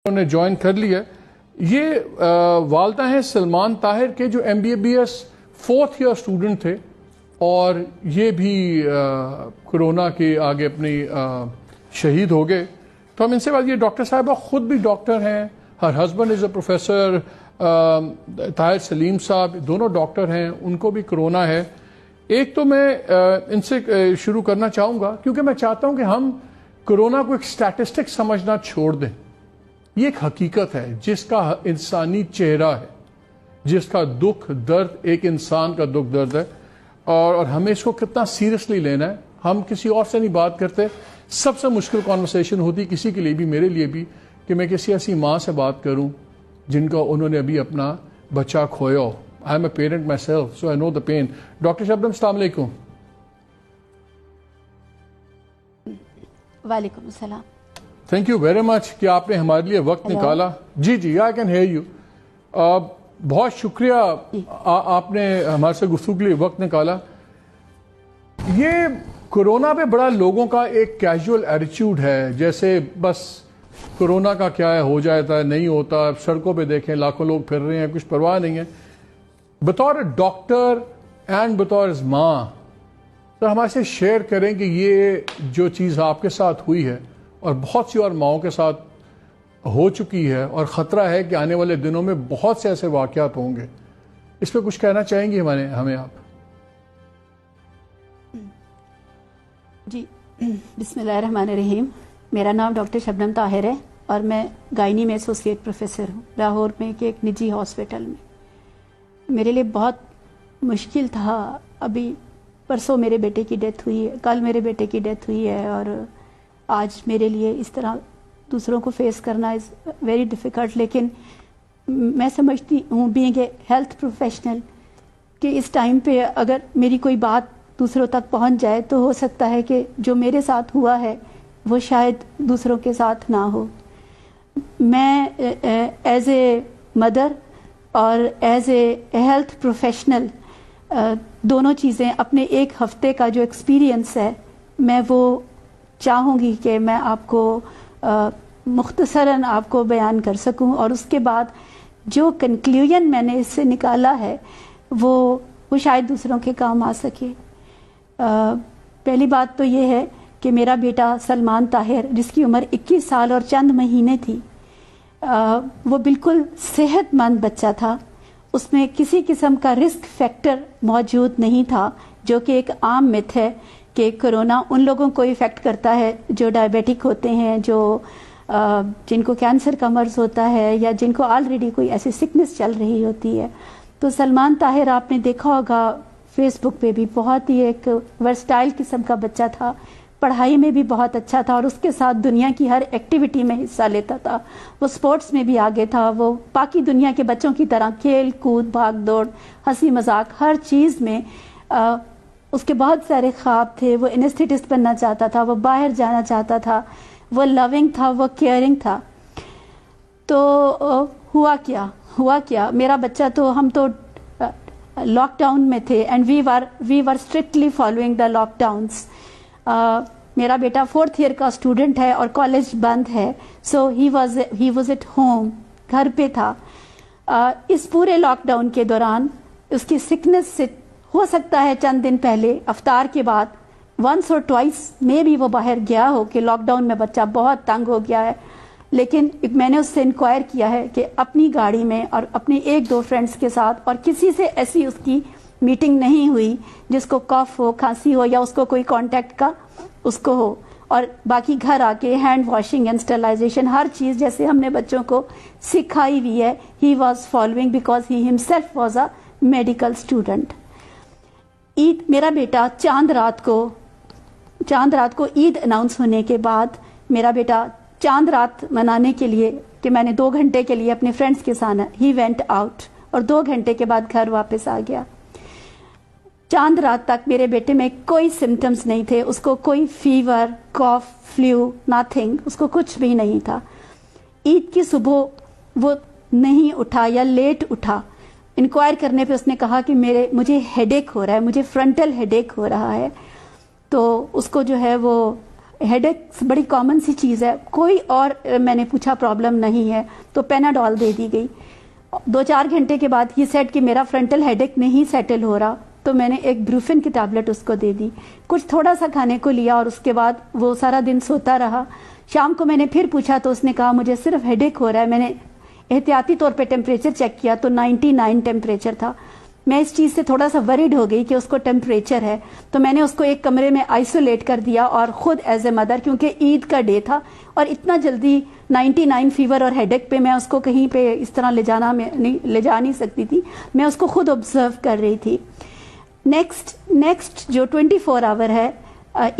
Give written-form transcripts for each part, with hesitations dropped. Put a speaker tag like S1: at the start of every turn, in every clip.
S1: نے جوائن کر لیا. یہ والدہ ہیں سلمان طاہر کے جو MBBS 4th ایئر اسٹوڈنٹ تھے اور یہ بھی کرونا کے آگے اپنی شہید ہو گئے. تو ہم ان سے بات, یہ ڈاکٹر صاحبہ خود بھی ڈاکٹر ہیں, her husband is a professor. Tahir Saleem صاحب دونوں ڈاکٹر ہیں, ان کو بھی کرونا ہے. ایک تو میں ان سے شروع کرنا چاہوں گا کیونکہ میں چاہتا ہوں کہ ہم کرونا کو ایک سٹیٹسٹک سمجھنا چھوڑ دیں. یہ ایک حقیقت ہے جس کا انسانی چہرہ ہے, جس کا دکھ درد ایک انسان کا دکھ درد ہے, اور ہمیں اس کو کتنا سیریسلی لینا ہے. ہم کسی اور سے نہیں بات کرتے. سب سے مشکل کانورسیشن ہوتی کسی کے لیے بھی, میرے لیے بھی, کہ میں کسی ایسی ماں سے بات کروں جن کا انہوں نے ابھی اپنا بچہ کھویا ہو. I am a parent myself so I know the pain. Doctor Shabnam السلام علیکم.
S2: وعلیکم السلام.
S1: تھینک یو ویری مچ کہ آپ نے ہمارے لیے وقت نکالا. جی آئی کین ہیئر یو. بہت شکریہ آپ نے ہمارے سے گفتگو کے لیے وقت نکالا. یہ کرونا پہ بڑا لوگوں کا ایک کیجول ایٹیچیوڈ ہے, جیسے بس کرونا کا کیا ہے, ہو جاتا ہے, نہیں ہوتا. سڑکوں پہ دیکھیں لاکھوں لوگ پھر رہے ہیں, کچھ پرواہ نہیں ہے. بطور ڈاکٹر اینڈ بطور ماں تو ہمارے سے شیئر کریں کہ یہ جو چیز آپ کے ساتھ ہوئی ہے اور بہت سی اور ماؤں کے ساتھ ہو چکی ہے, اور خطرہ ہے کہ آنے والے دنوں میں بہت سے ایسے واقعات ہوں گے, اس پہ کچھ کہنا چاہیں گی ہمیں آپ؟
S2: جی, بسم اللہ الرحمن الرحیم. میرا نام ڈاکٹر شبنم طاہر ہے اور میں گائنی میں ایسوسیٹ پروفیسر ہوں لاہور میں ایک نجی ہاسپٹل میں. میرے لیے بہت مشکل تھا. ابھی پرسوں میرے بیٹے کی ڈیتھ ہوئی ہے, کل میرے بیٹے کی ڈیتھ ہوئی ہے, اور آج میرے لیے اس طرح دوسروں کو فیس کرنا از ویری ڈیفیکلٹ. لیکن میں سمجھتی ہوں بینگ اے ہیلتھ پروفیشنل کہ اس ٹائم پہ اگر میری کوئی بات دوسروں تک پہنچ جائے تو ہو سکتا ہے کہ جو میرے ساتھ ہوا ہے وہ شاید دوسروں کے ساتھ نہ ہو. میں ایز اے مدر اور ایز اے ہیلتھ پروفیشنل دونوں چیزیں اپنے ایک ہفتے کا جو ایکسپیرئنس ہے میں وہ چاہوں گی کہ میں آپ کو مختصراً آپ کو بیان کر سکوں, اور اس کے بعد جو کنکلیوژن میں نے اس سے نکالا ہے وہ شاید دوسروں کے کام آ سکے. پہلی بات تو یہ ہے کہ میرا بیٹا سلمان طاہر جس کی عمر 21 سال اور چند مہینے تھی, وہ بالکل صحت مند بچہ تھا. اس میں کسی قسم کا رسک فیکٹر موجود نہیں تھا, جو کہ ایک عام مت ہے کہ کرونا ان لوگوں کو افیکٹ کرتا ہے جو ڈائبیٹک ہوتے ہیں, جو جن کو کینسر کا مرض ہوتا ہے, یا جن کو آلریڈی کوئی ایسی سکنس چل رہی ہوتی ہے. تو سلمان طاہر آپ نے دیکھا ہوگا فیس بک پہ بھی بہت ہی ایک ورسٹائل قسم کا بچہ تھا, پڑھائی میں بھی بہت اچھا تھا, اور اس کے ساتھ دنیا کی ہر ایکٹیویٹی میں حصہ لیتا تھا. وہ سپورٹس میں بھی آگے تھا. وہ باقی دنیا کے بچوں کی طرح کھیل کود بھاگ دوڑ ہنسی مذاق ہر چیز میں اس کے بہت سارے خواب تھے. وہ انسٹیٹسٹ بننا چاہتا تھا, وہ باہر جانا چاہتا تھا, وہ لونگ تھا, وہ کیئرنگ تھا. تو ہوا کیا میرا بچہ, تو ہم تو لاک ڈاؤن میں تھے and we were strictly following the lockdowns. میرا بیٹا 4th ایئر کا اسٹوڈنٹ ہے اور کالج بند ہے, سو ہی واز ایٹ ہوم, گھر پہ تھا. اس پورے لاک ڈاؤن کے دوران اس کی سکنس سے ہو سکتا ہے چند دن پہلے افطار کے بعد ونس اور ٹوائس میں بھی وہ باہر گیا ہو کہ لاک ڈاؤن میں بچہ بہت تنگ ہو گیا ہے. لیکن میں نے اس سے انکوائر کیا ہے کہ اپنی گاڑی میں اور اپنی 1-2 فرینڈس کے ساتھ, اور کسی سے ایسی اس کی میٹنگ نہیں ہوئی جس کو کف ہو, کھانسی ہو, یا اس کو کوئی کانٹیکٹ کا اس کو ہو. اور باقی گھر آ کے ہینڈ واشنگ اینڈ اسٹرلائزیشن ہر چیز جیسے ہم نے بچوں کو سکھائی ہوئی ہے, he was following because he himself was a medical student. عید میرا بیٹا چاند رات کو عید اناؤنس ہونے کے بعد میرا بیٹا چاند رات منانے کے لیے کہ میں نے 2 گھنٹے کے لیے اپنے فرینڈس کے ساتھ ہی وینٹ آؤٹ, اور 2 گھنٹے کے بعد گھر واپس آ گیا. چاند رات تک میرے بیٹے میں کوئی سمٹمز نہیں تھے. اس کو کوئی فیور, کاف, فلو, ناتھنگ, اس کو کچھ بھی نہیں تھا. عید کی صبح وہ نہیں اٹھا یا لیٹ اٹھا. انکوائر کرنے پہ اس نے کہا کہ مجھے ہیڈ ایک ہو رہا ہے, مجھے فرنٹل ہیڈ ایک ہو رہا ہے. تو اس کو جو ہے وہ हेड एक बड़ी कॉमन सी चीज़ है, कोई और मैंने पूछा प्रॉब्लम नहीं है, तो पेनाडॉल दे दी गई। 2-4 घंटे के बाद ही सेट कि मेरा फ्रंटल हेडेक नहीं सेटल हो रहा, तो मैंने एक ब्रूफिन की टैबलेट उसको दे दी, कुछ थोड़ा सा खाने को लिया और उसके बाद वो सारा दिन सोता रहा। शाम को मैंने फिर पूछा तो उसने कहा मुझे सिर्फ हेडेक हो रहा है। मैंने एहतियाती तौर पे टेम्परेचर चेक किया तो 99 टेम्परेचर था। मैं इस चीज़ से थोड़ा सा वरीड हो गई कि उसको टेम्परेचर है, तो मैंने उसको एक कमरे में आइसोलेट कर दिया और ख़ुद एज ए मदर, क्योंकि ईद का डे था और इतना जल्दी 99 फीवर और हेडेक पे मैं उसको कहीं पे इस तरह ले जा नहीं सकती थी, मैं उसको खुद ऑब्जर्व कर रही थी। नेक्स्ट जो 24 आवर है,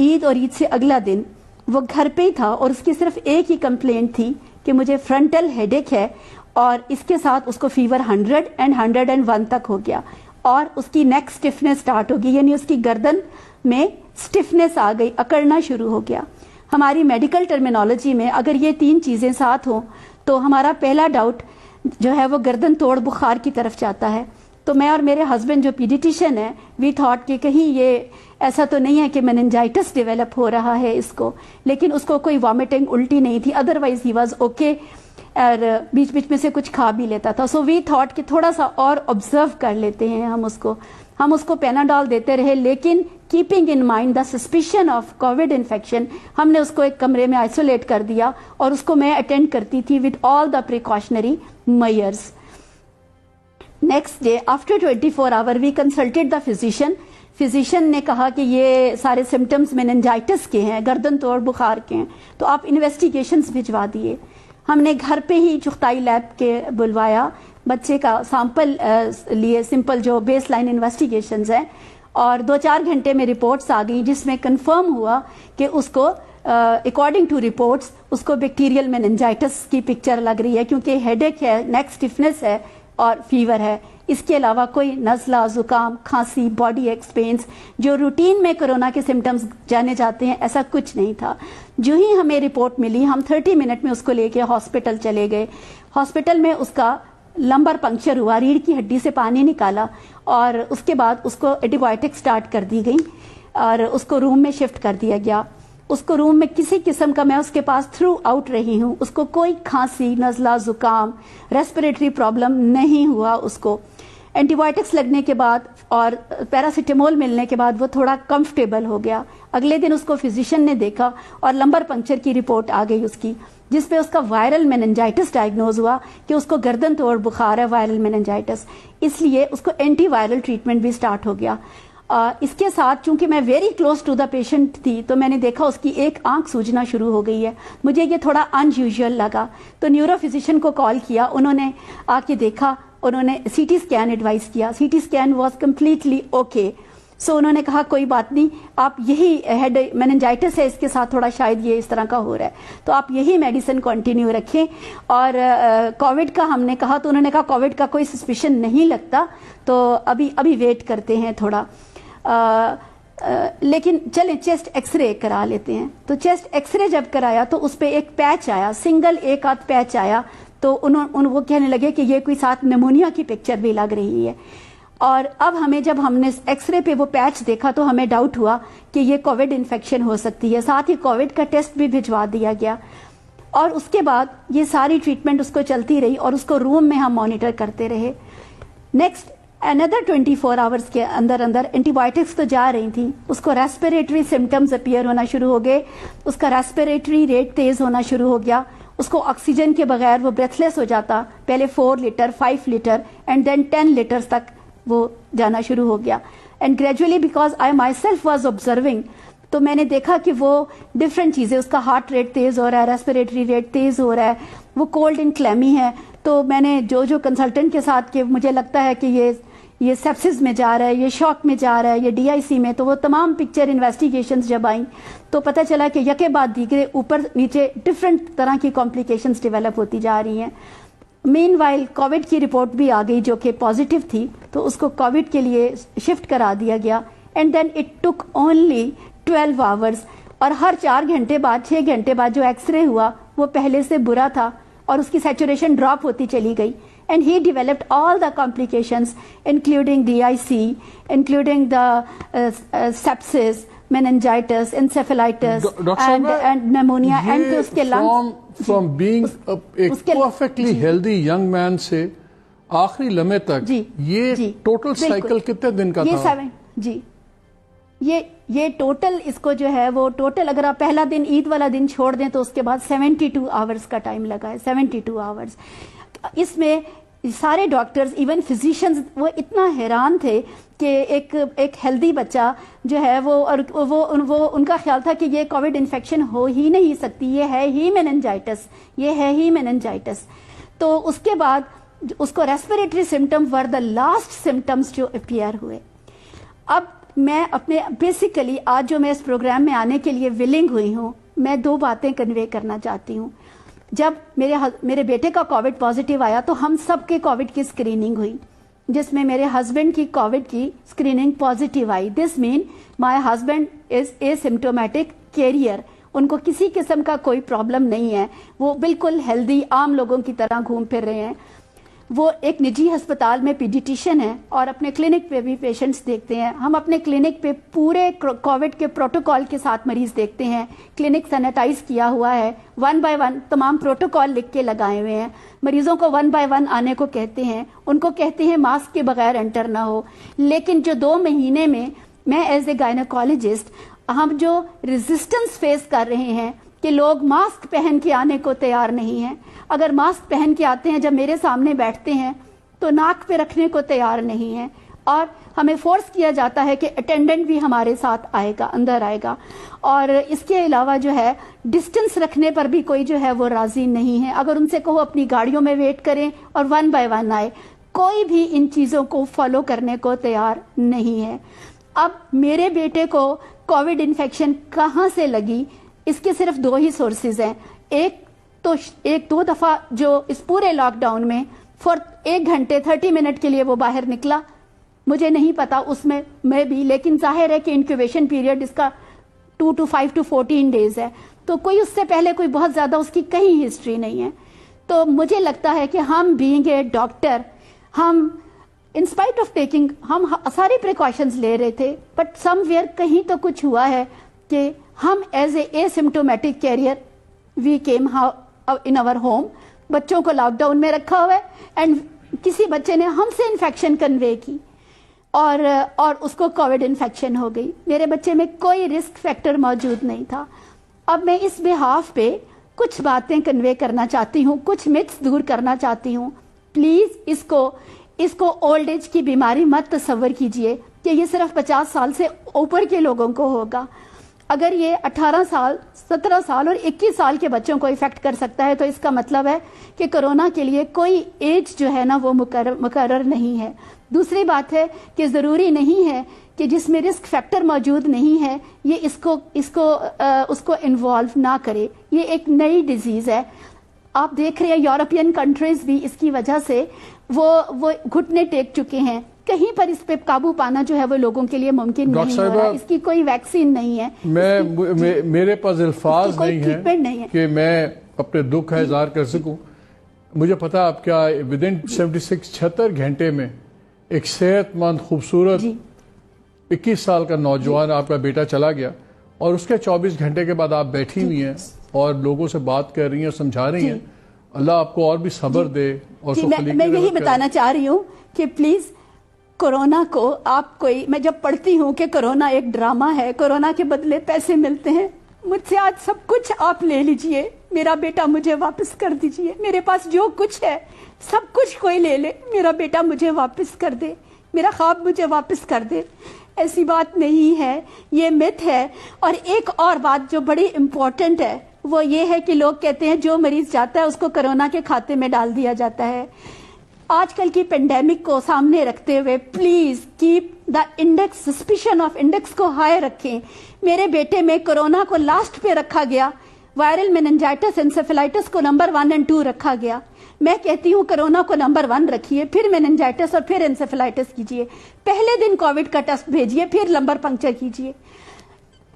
S2: ईद और ईद से अगला दिन वो घर पे ही था और उसकी सिर्फ एक ही कंप्लेंट थी कि मुझे फ्रंटल हेडेक है, और इसके साथ उसको फीवर 100 and 101 तक हो गया और उसकी नेक स्टिफनेस स्टार्ट हो गई, यानी उसकी गर्दन में स्टिफनेस आ गई, अकड़ना शुरू हो गया। हमारी मेडिकल टर्मिनोलॉजी में अगर ये 3 चीज़ें साथ हों तो हमारा पहला डाउट जो है वो गर्दन तोड़ बुखार की तरफ जाता है। तो मैं और मेरे हस्बैंड जो पीडियट्रिशियन है, वी थॉट कि कहीं ये ऐसा तो नहीं है कि मेनिंजाइटिस डेवलप हो रहा है इसको, लेकिन उसको कोई वॉमिटिंग उल्टी नहीं थी, अदरवाइज ही वाज ओके, और बीच बीच में से कुछ खा भी लेता था। सो वी थॉट कि थोड़ा सा और ऑब्जर्व कर लेते हैं हम उसको पेनाडॉल देते रहे, लेकिन keeping in mind the suspicion of Covid infection, हमने उसको एक कमरे में आइसोलेट कर दिया और उसको मैं अटेंड करती थी with all the precautionary measures. Next day after 24 hour we consulted the physician ने कहा कि ये सारे सिम्टम्स मेनिंजाइटिस के हैं, गर्दन तोड़ बुखार के हैं, तो आप इन्वेस्टिगेशंस भिजवा दिए। हमने घर पे ही चुगताई लैब के बुलवाया, बच्चे का सैंपल लिए, सिंपल जो बेस लाइन इन्वेस्टिगेशंस हैं, और 2-4 घंटे में रिपोर्ट्स आ गई जिसमें कंफर्म हुआ कि उसको अकॉर्डिंग टू रिपोर्ट्स उसको बैक्टीरियल मेनिंजाइटिस की पिक्चर लग रही है, क्योंकि हेडेक है, नेक स्टिफनेस है और फीवर है। इसके अलावा कोई नज़ला, जुकाम, खांसी, बॉडी एक्स पेन्स जो रूटीन में कोरोना के सिम्टम्स जाने जाते हैं, ऐसा कुछ नहीं था। जो ही हमें रिपोर्ट मिली, हम 30 मिनट में उसको लेके हॉस्पिटल चले गए। हॉस्पिटल में उसका लंबर पंक्चर हुआ, रीढ़ की हड्डी से पानी निकाला और उसके बाद उसको एंटीबायोटिक स्टार्ट कर दी गई और उसको रूम में शिफ्ट कर दिया गया। उसको रूम में किसी किस्म का, मैं उसके पास थ्रू आउट रही हूँ, उसको कोई खांसी, नज़ला, जुकाम, रेस्पिरेटरी प्रॉब्लम नहीं हुआ। उसको एंटीबायोटिक्स लगने के बाद और पैरासीटामोल मिलने के बाद वो थोड़ा कंफर्टेबल हो गया। अगले दिन उसको फिजिशियन ने देखा और लंबर पंक्चर की रिपोर्ट आ गई उसकी, जिसपे उसका वायरल मेनिंजाइटिस डायग्नोज हुआ कि उसको गर्दन तोड़ बुखार है, वायरल मेनिंजाइटिस। इसलिए उसको एंटीवायरल ट्रीटमेंट भी स्टार्ट हो गया। इसके साथ चूंकि मैं very close to the patient थी, तो मैंने देखा उसकी एक आंख सूजना शुरू हो गई है। मुझे ये थोड़ा अनयूजुअल लगा, तो न्यूरो फिजिशियन को कॉल किया, उन्होंने आके देखा, उन्होंने सीटी स्कैन एडवाइस किया। CT scan was completely okay. So उन्होंने कहा कोई बात नहीं, आप यही हेड मेनिंजाइटिस है, इसके साथ थोड़ा शायद ये इस तरह का हो रहा है, तो आप यही मेडिसिन कंटिन्यू रखें। और कोविड का हमने कहा तो उन्होंने कहा कोविड का कोई सस्पिशन नहीं लगता, तो अभी वेट करते हैं थोड़ा, लेकिन चलें चेस्ट एक्सरे करा लेते हैं। तो चेस्ट एक्सरे जब कराया तो उस पर एक पैच आया, सिंगल एक आध पैच आया, तो वो कहने लगे कि ये कोई साथ निमोनिया की पिक्चर भी लग रही है। और अब जब हमने एक्सरे पे वो पैच देखा तो हमें डाउट हुआ कि ये कोविड इन्फेक्शन हो सकती है। साथ ही कोविड का टेस्ट भी भिजवा दिया गया और उसके बाद ये सारी ट्रीटमेंट उसको चलती रही और उसको रूम में हम मॉनिटर करते रहे। नेक्स्ट अनदर 24 आवर्स के अंदर एंटीबायोटिक्स तो जा रही थी, उसको रेस्पिरेटरी सिम्टम्स अपीयर होना शुरू हो गए, उसका रेस्पिरेटरी रेट तेज होना शुरू हो गया, उसको ऑक्सीजन के बगैर वो ब्रेथलेस हो जाता, पहले 4 litre 5 litre and then 10 litres तक वो जाना शुरू हो गया। And gradually because I myself was observing, तो मैंने देखा कि वो डिफरेंट चीज़ें, उसका हार्ट रेट तेज़ हो रहा है, रेस्पिरेटरी रेट तेज़ हो रहा है, वो कोल्ड एंड क्लैमी है। तो मैंने जो कंसल्टेंट के साथ कि मुझे लगता है कि ये सेप्सिस में जा रहा है, ये शॉक में जा रहा है, ये DIC में, तो वो तमाम पिक्चर इन्वेस्टिगेशंस जब आई तो पता चला कि यके बाद दीगरे ऊपर नीचे डिफरेंट तरह की कॉम्प्लिकेशंस डेवलप होती जा रही हैं। मीनवाइल कोविड की रिपोर्ट भी आ गई जो कि पॉजिटिव थी, तो उसको कोविड के लिए शिफ्ट करा दिया गया। And then it took only 12 hours, और हर 4 घंटे बाद 6 घंटे बाद जो एक्सरे हुआ वो पहले से बुरा था और उसकी सैचुरेशन ड्रॉप होती चली गई। And he developed all the complications, including DIC, including the sepsis, meningitis, encephalitis and pneumonia and फिर उसके lungs
S1: from being एक perfectly healthy young man से आखिरी लम्हे तक ये टोटल साइकिल कितने दिन का था?
S2: जी ये टोटल इसको जो है वो टोटल अगर आप पहला दिन ईद वाला दिन छोड़ दें तो उसके बाद 72 आवर्स का टाइम लगा है, 72 आवर्स। इसमें सारे डॉक्टर्स इवन फिजिशियंस वो इतना हैरान थे कि एक हेल्दी बच्चा जो है वो उनका ख्याल था कि ये कोविड इन्फेक्शन हो ही नहीं सकती, ये है ही मेनिंजाइटिस। तो उसके बाद उसको respiratory symptom were the last symptoms जो अपीयर हुए। अब मैं अपने बेसिकली आज जो मैं इस प्रोग्राम में आने के लिए विलिंग हुई हूँ, मैं 2 बातें कन्वे करना चाहती हूँ। जब मेरे बेटे का कोविड पॉजिटिव आया तो हम सब के कोविड की स्क्रीनिंग हुई, जिसमें मेरे हस्बैंड की कोविड की स्क्रीनिंग पॉजिटिव आई। This mean my husband is asymptomatic carrier, उनको किसी किस्म का कोई प्रॉब्लम नहीं है, वो बिल्कुल हेल्दी आम लोगों की तरह घूम फिर रहे हैं। वो एक निजी अस्पताल में पीडियाट्रिशियन है और अपने क्लिनिक पे भी पेशेंट्स देखते हैं। हम अपने क्लिनिक पे पूरे कोविड के प्रोटोकॉल के साथ मरीज देखते हैं। क्लिनिक सैनिटाइज किया हुआ है, 1 बाय 1 तमाम प्रोटोकॉल लिख के लगाए हुए हैं। मरीजों को 1 बाय 1 आने को कहते हैं, उनको कहते हैं मास्क के बगैर एंटर ना हो। लेकिन जो 2 महीने में मैं एज ए गायनेकोलॉजिस्ट हम जो रेजिस्टेंस फेस कर रहे हैं कि लोग मास्क पहन के आने को तैयार नहीं हैं। अगर मास्क पहन के आते हैं, जब मेरे सामने बैठते हैं तो नाक पे रखने को तैयार नहीं है और हमें फोर्स किया जाता है कि अटेंडेंट भी हमारे साथ आएगा, अंदर आएगा। और इसके अलावा जो है डिस्टेंस रखने पर भी कोई जो है वो राजी नहीं है। अगर उनसे कहो अपनी गाड़ियों में वेट करें और 1 बाय 1 आए, कोई भी इन चीज़ों को फॉलो करने को तैयार नहीं है। अब मेरे बेटे को कोविड इन्फेक्शन कहाँ से लगी, इसके सिर्फ 2 ही सोर्सेज हैं। एक 2 दफा जो इस पूरे लॉकडाउन में फॉर 1 घंटे 30 मिनट के लिए वो बाहर निकला, मुझे नहीं पता उसमें मैं भी, लेकिन जाहिर है कि इंक्यूबेशन पीरियड इसका 2 to 5 to 14 डेज है, तो कोई उससे पहले कोई बहुत ज्यादा उसकी कहीं हिस्ट्री नहीं है। तो मुझे लगता है कि हम बीइंग ए डॉक्टर, हम इन स्पाइट ऑफ टेकिंग हम सारी प्रिकॉशंस ले रहे थे, बट समवेयर कहीं तो कुछ हुआ है कि हम as a symptomatic carrier we came in our home. बच्चों को लॉकडाउन में रखा हुआ है एंड किसी बच्चे ने हमसे इन्फेक्शन कन्वे की और उसको कोविड इन्फेक्शन हो गई। मेरे बच्चे में कोई रिस्क फैक्टर मौजूद नहीं था। अब मैं इस बिहाफ पे कुछ बातें कन्वे करना चाहती हूँ, कुछ मिथ्स दूर करना चाहती हूँ। प्लीज इसको ओल्ड एज की बीमारी मत तस्वर कीजिए कि ये सिर्फ 50 साल से ऊपर के लोगों को होगा। अगर ये 18 साल, 17 साल और 21 साल के बच्चों को इफेक्ट कर सकता है तो इसका मतलब है कि कोरोना के लिए कोई एज जो है ना वो मुकर्रर नहीं है। दूसरी बात है कि ज़रूरी नहीं है कि जिसमें रिस्क फैक्टर मौजूद नहीं है ये उसको इन्वॉल्व ना करे। ये एक नई डिजीज़ है। आप देख रहे हैं यूरोपियन कंट्रीज भी इसकी वजह से वो घुटने टेक चुके हैं। कहीं पर इस पे काबू पाना जो है वो लोगों के लिए मुमकिन नहीं हो रहा। इसकी कोई वैक्सीन नहीं है।
S1: मेरे पास अल्फाज नहीं है कि मैं अपने दुख का इजहार कर सकूं। मुझे पता आप क्या विद इन 76 घंटे में एक सेहतमंद खूबसूरत 21 साल का नौजवान आपका बेटा चला गया और उसके 24 घंटे के बाद आप बैठी हुई हैं और लोगों से बात कर रही हैं, समझा रही हैं। अल्लाह आपको और भी सब्र दे। और
S2: मैं यही बताना चाह रही हूँ कि प्लीज कोरोना को आप मैं जब पढ़ती हूँ कि कोरोना एक ड्रामा है, कोरोना के बदले पैसे मिलते हैं, मुझसे आज सब कुछ आप ले लीजिए, मेरा बेटा मुझे वापस कर दीजिए। मेरे पास जो कुछ है सब कुछ कोई ले ले, मेरा बेटा मुझे वापस कर दे, मेरा ख्वाब मुझे वापस कर दे। ऐसी बात नहीं है, ये मिथ है। और एक और बात जो बड़ी इम्पोर्टेंट है वो ये है कि लोग कहते हैं जो मरीज जाता है उसको कोरोना के खाते में डाल दिया जाता है। आजकल की पेंडेमिक को सामने रखते हुए please keep the index, suspicion of index को हाई रखें। मेरे बेटे में कोरोना को लास्ट पे रखा गया, वायरल मेनिंजाइटिस एंसेफेलाइटिस को नंबर 1 और 2 रखा गया। मैं कहती हूँ कोरोना को नंबर 1 रखिए, फिर मेनिंजाइटिस और फिर एंसेफेलाइटिस कीजिए। पहले दिन कोविड का टेस्ट भेजिए, फिर लंबर पंक्चर कीजिए।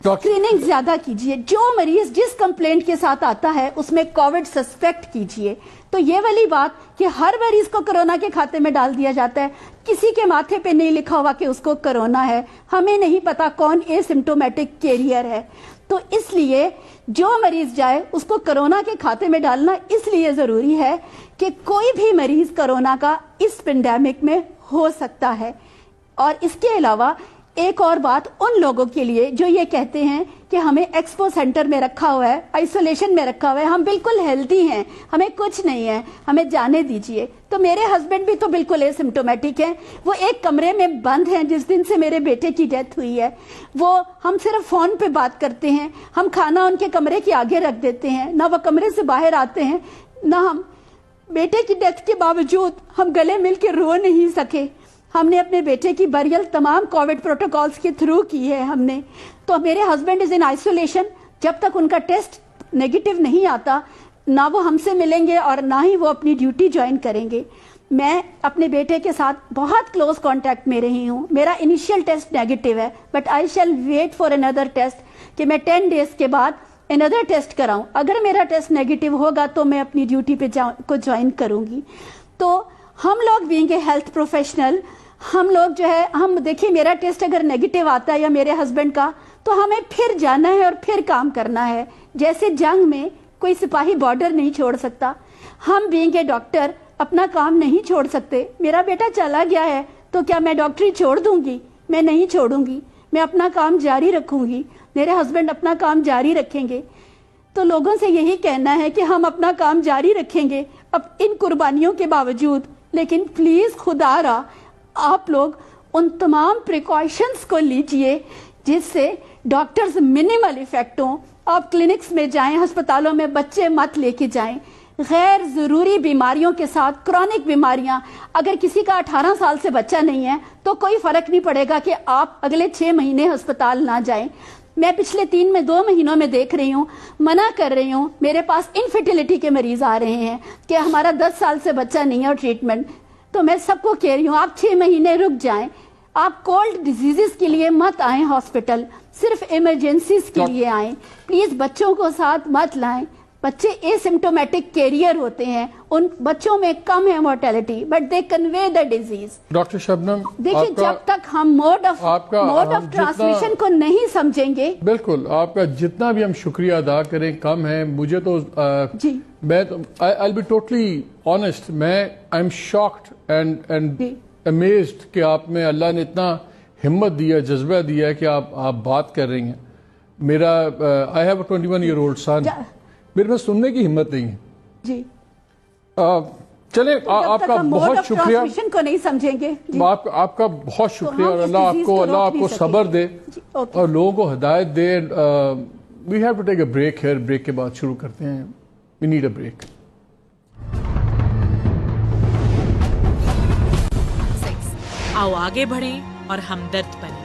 S2: स्क्रीनिंग ज्यादा कीजिए, जो मरीज जिस कंप्लेंट के साथ आता है उसमें कोविड सस्पेक्ट कीजिए। तो ये वाली बात कि हर मरीज को कोरोना के खाते में डाल दिया जाता है, किसी के माथे पे नहीं लिखा हुआ कि उसको कोरोना है, हमें नहीं पता कौन एसिम्प्टोमेटिक कैरियर है, तो इसलिए जो मरीज जाए उसको कोरोना के खाते में डालना इसलिए जरूरी है कि कोई भी मरीज कोरोना का इस पेंडेमिक में हो सकता है। और इसके अलावा एक और बात उन लोगों के लिए जो ये कहते हैं कि हमें एक्सपो सेंटर में रखा हुआ है, आइसोलेशन में रखा हुआ है, हम बिल्कुल हेल्दी हैं, हमें कुछ नहीं है, हमें जाने दीजिए। तो मेरे हस्बैंड भी तो बिल्कुल एसिम्प्टोमेटिक हैं, वो एक कमरे में बंद हैं जिस दिन से मेरे बेटे की डेथ हुई है। वो हम सिर्फ फोन पे बात करते हैं, हम खाना उनके कमरे के आगे रख देते हैं, ना वो कमरे से बाहर आते हैं, ना हम बेटे की डेथ के बावजूद हम गले मिल के रो नहीं सके। हमने अपने बेटे की बरियल तमाम कोविड प्रोटोकॉल्स के थ्रू की है हमने। तो मेरे हस्बैंड इज इन आइसोलेशन, जब तक उनका टेस्ट नेगेटिव नहीं आता ना वो हमसे मिलेंगे और ना ही वो अपनी ड्यूटी ज्वाइन करेंगे। मैं अपने बेटे के साथ बहुत क्लोज कांटेक्ट में रही हूँ। मेरा इनिशियल टेस्ट नेगेटिव है, but I shall wait for another test कि मैं 10 डेज के बाद अनदर टेस्ट कराऊं। अगर मेरा टेस्ट नेगेटिव होगा तो मैं अपनी ड्यूटी पे को ज्वाइन करूंगी। तो हम लोग बीइंग ए हेल्थ प्रोफेशनल, हम लोग जो है, हम देखिए मेरा टेस्ट अगर नेगेटिव आता है या मेरे हस्बैंड का, तो हमें फिर जाना है और फिर काम करना है। जैसे जंग में कोई सिपाही बॉर्डर नहीं छोड़ सकता, हम बीइंग ए डॉक्टर अपना काम नहीं छोड़ सकते। मेरा बेटा चला गया है तो क्या मैं डॉक्टरी छोड़ दूंगी? मैं नहीं छोड़ूंगी, मैं अपना काम जारी रखूंगी, मेरे हस्बैंड अपना काम जारी रखेंगे। तो लोगों से यही कहना है कि हम अपना काम जारी रखेंगे अब इन कुर्बानियों के बावजूद, लेकिन प्लीज खुदारा आप लोग उन तमाम प्रिकॉशंस को लीजिए जिससे डॉक्टर्स मिनिमल इफेक्ट हों। आप क्लिनिक्स में जाएं, अस्पतालों में बच्चे मत लेके जाएं। गैर जरूरी बीमारियों के साथ क्रॉनिक बीमारियां, अगर किसी का 18 साल से बच्चा नहीं है तो कोई फर्क नहीं पड़ेगा कि आप अगले 6 महीने अस्पताल ना जाएं। मैं पिछले 2 महीनों में देख रही हूँ, मना कर रही हूँ, मेरे पास इनफर्टिलिटी के मरीज आ रहे हैं कि हमारा 10 साल से बच्चा नहीं है और ट्रीटमेंट। तो मैं सबको कह रही हूँ आप 6 महीने रुक जाएं। आप कोल्ड डिजीजेस के लिए मत आएं हॉस्पिटल, सिर्फ इमरजेंसीज के लिए आएं। प्लीज बच्चों को साथ मत लाएं। बच्चे एसिम्प्टोमेटिक कैरियर होते हैं, उन बच्चों में कम है mortality, but they convey the disease.
S1: Doctor Shabnam,
S2: देखिए जब तक हम मोड ऑफ ट्रांसमिशन को नहीं समझेंगे,
S1: बिल्कुल आपका जितना भी हम शुक्रिया अदा करें कम है। मुझे तो
S2: जी
S1: मैं तो आई बी टोटली ऑनेस्ट, मैं I am shocked and amazed कि आप में अल्लाह ने इतना हिम्मत दिया, जज्बा दिया कि आप बात कर रही हैं। मेरा I have a 21 year old son, मेरे पास सुनने की हिम्मत नहीं है
S2: जी।
S1: चले आपका बहुत शुक्रिया,
S2: को नहीं समझेंगे जी।
S1: आपका बहुत शुक्रिया और अल्लाह आपको सब्र दे और लोगों को हिदायत दे। We have to take a break here, break के बाद शुरू करते हैं। We need a break.
S3: आओ आगे बढ़ें और हमदर्द बनें।